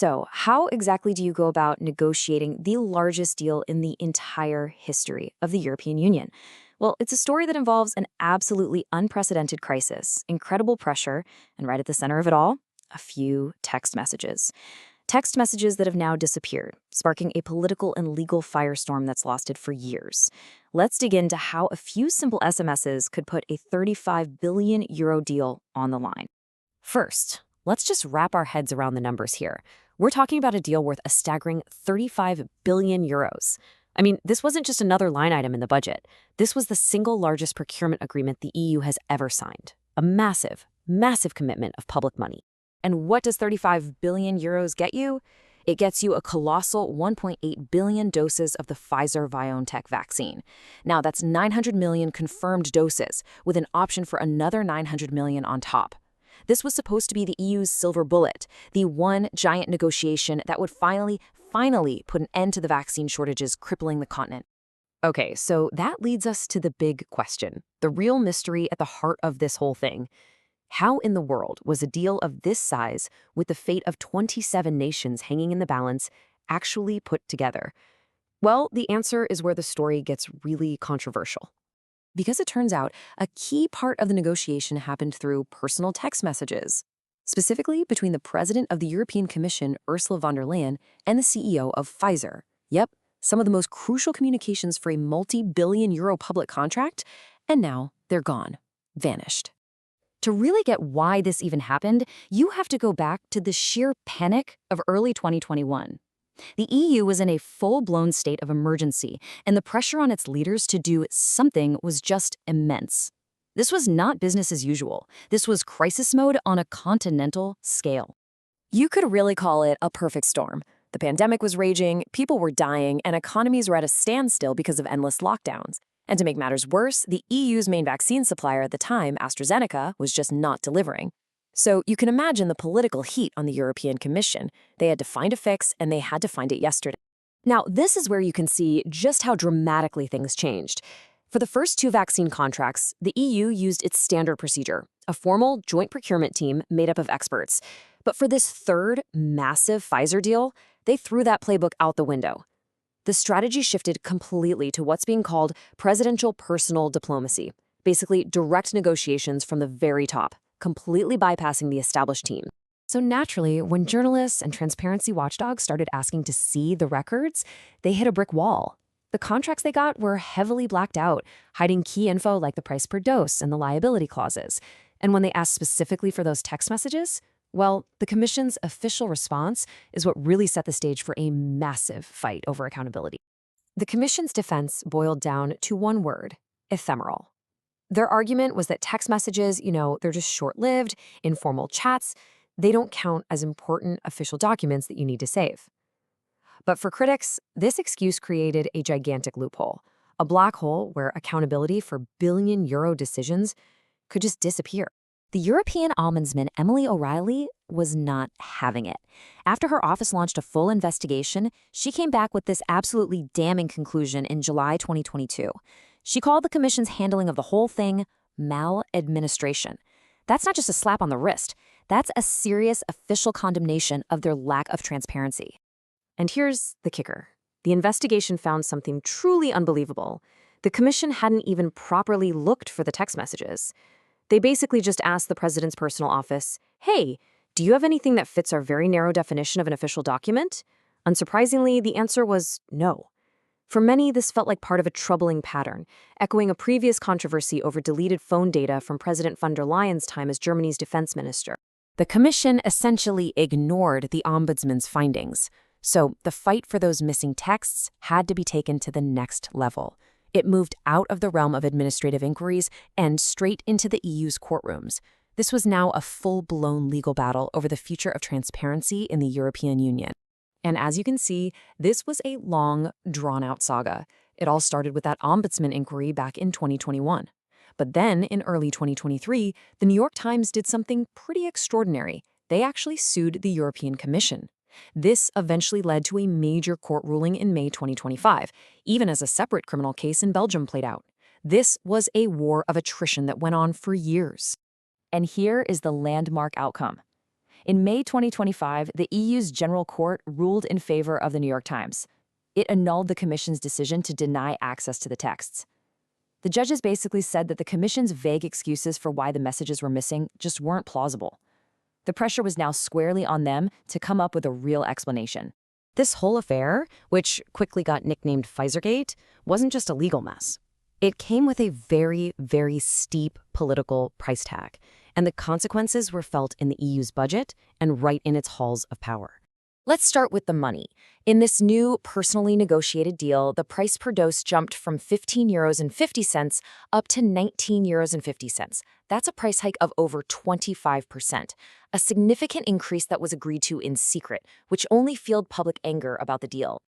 So, how exactly do you go about negotiating the largest deal in the entire history of the European Union? Well, it's a story that involves an absolutely unprecedented crisis, incredible pressure, and right at the center of it all, a few text messages. Text messages that have now disappeared, sparking a political and legal firestorm that's lasted for years. Let's dig into how a few simple SMSs could put a 35 billion euro deal on the line. First, let's just wrap our heads around the numbers here. We're talking about a deal worth a staggering 35 billion euros. I mean, this wasn't just another line item in the budget. This was the single largest procurement agreement the EU has ever signed. A massive, massive commitment of public money. And what does 35 billion euros get you? It gets you a colossal 1.8 billion doses of the Pfizer-BioNTech vaccine. Now, that's 900 million confirmed doses, with an option for another 900 million on top. This was supposed to be the EU's silver bullet, the one giant negotiation that would finally put an end to the vaccine shortages crippling the continent. Okay, so that leads us to the big question, the real mystery at the heart of this whole thing. How in the world was a deal of this size, with the fate of 27 nations hanging in the balance, actually put together? Well, the answer is where the story gets really controversial. Because it turns out a key part of the negotiation happened through personal text messages, specifically between the president of the European Commission, Ursula von der Leyen, and the CEO of Pfizer. Yep, some of the most crucial communications for a multi-billion euro public contract, and now they're gone, vanished. To really get why this even happened, you have to go back to the sheer panic of early 2021. The EU was in a full-blown state of emergency, and the pressure on its leaders to do something was just immense. This was not business as usual. This was crisis mode on a continental scale. You could really call it a perfect storm. The pandemic was raging, people were dying, and economies were at a standstill because of endless lockdowns. And to make matters worse, the EU's main vaccine supplier at the time, AstraZeneca, was just not delivering. So you can imagine the political heat on the European Commission. They had to find a fix, and they had to find it yesterday. Now, this is where you can see just how dramatically things changed. For the first two vaccine contracts, the EU used its standard procedure, a formal joint procurement team made up of experts. But for this third, massive Pfizer deal, they threw that playbook out the window. The strategy shifted completely to what's being called presidential personal diplomacy, basically direct negotiations from the very top, completely bypassing the established team. So naturally, when journalists and transparency watchdogs started asking to see the records, they hit a brick wall. The contracts they got were heavily blacked out, hiding key info like the price per dose and the liability clauses. And when they asked specifically for those text messages, well, the Commission's official response is what really set the stage for a massive fight over accountability. The Commission's defense boiled down to one word: ephemeral. Their argument was that text messages, they're just short-lived, informal chats. They don't count as important official documents that you need to save. But for critics, this excuse created a gigantic loophole, a black hole where accountability for billion-euro decisions could just disappear. The European Ombudsman Emily O'Reilly was not having it. After her office launched a full investigation, she came back with this absolutely damning conclusion in July 2022. She called the Commission's handling of the whole thing maladministration. That's not just a slap on the wrist. That's a serious official condemnation of their lack of transparency. And here's the kicker. The investigation found something truly unbelievable. The Commission hadn't even properly looked for the text messages. They basically just asked the president's personal office, "Hey, do you have anything that fits our very narrow definition of an official document?" Unsurprisingly, the answer was no. For many, this felt like part of a troubling pattern, echoing a previous controversy over deleted phone data from President von der Leyen's time as Germany's defense minister. The Commission essentially ignored the Ombudsman's findings. So the fight for those missing texts had to be taken to the next level. It moved out of the realm of administrative inquiries and straight into the EU's courtrooms. This was now a full-blown legal battle over the future of transparency in the European Union. And as you can see, this was a long, drawn-out saga. It all started with that ombudsman inquiry back in 2021. But then, in early 2023, the New York Times did something pretty extraordinary. They actually sued the European Commission. This eventually led to a major court ruling in May 2025, even as a separate criminal case in Belgium played out. This was a war of attrition that went on for years. And here is the landmark outcome. In May 2025, the EU's General Court ruled in favor of the New York Times. It annulled the Commission's decision to deny access to the texts. The judges basically said that the Commission's vague excuses for why the messages were missing just weren't plausible. The pressure was now squarely on them to come up with a real explanation. This whole affair, which quickly got nicknamed Pfizergate, wasn't just a legal mess. It came with a very, very steep political price tag, and the consequences were felt in the EU's budget and right in its halls of power. Let's start with the money. In this new, personally negotiated deal, the price per dose jumped from €15.50 up to €19.50. That's a price hike of over 25%, a significant increase that was agreed to in secret, which only fueled public anger about the deal.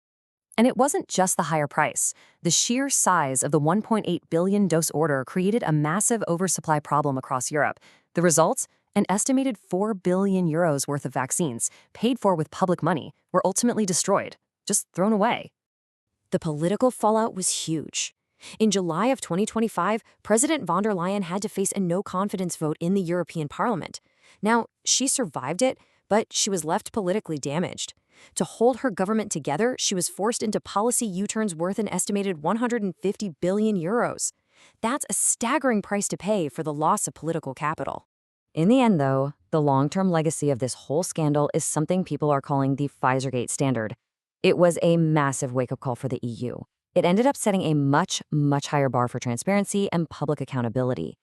And it wasn't just the higher price. The sheer size of the 1.8 billion dose order created a massive oversupply problem across Europe. The results? An estimated €4 billion worth of vaccines, paid for with public money, were ultimately destroyed, just thrown away. The political fallout was huge. In July of 2025, President von der Leyen had to face a no-confidence vote in the European Parliament. Now, she survived it, but she was left politically damaged. To hold her government together, she was forced into policy U-turns worth an estimated €150 billion. That's a staggering price to pay for the loss of political capital. In the end, though, the long-term legacy of this whole scandal is something people are calling the Pfizergate standard. It was a massive wake-up call for the EU. It ended up setting a much, much higher bar for transparency and public accountability.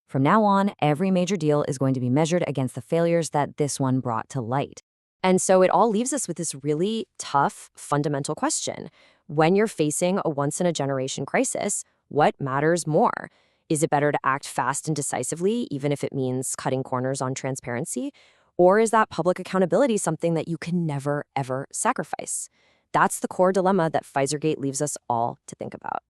From now on, every major deal is going to be measured against the failures that this one brought to light. And so it all leaves us with this really tough, fundamental question. When you're facing a once-in-a-generation crisis, what matters more? Is it better to act fast and decisively, even if it means cutting corners on transparency? Or is that public accountability something that you can never, ever sacrifice? That's the core dilemma that Pfizergate leaves us all to think about.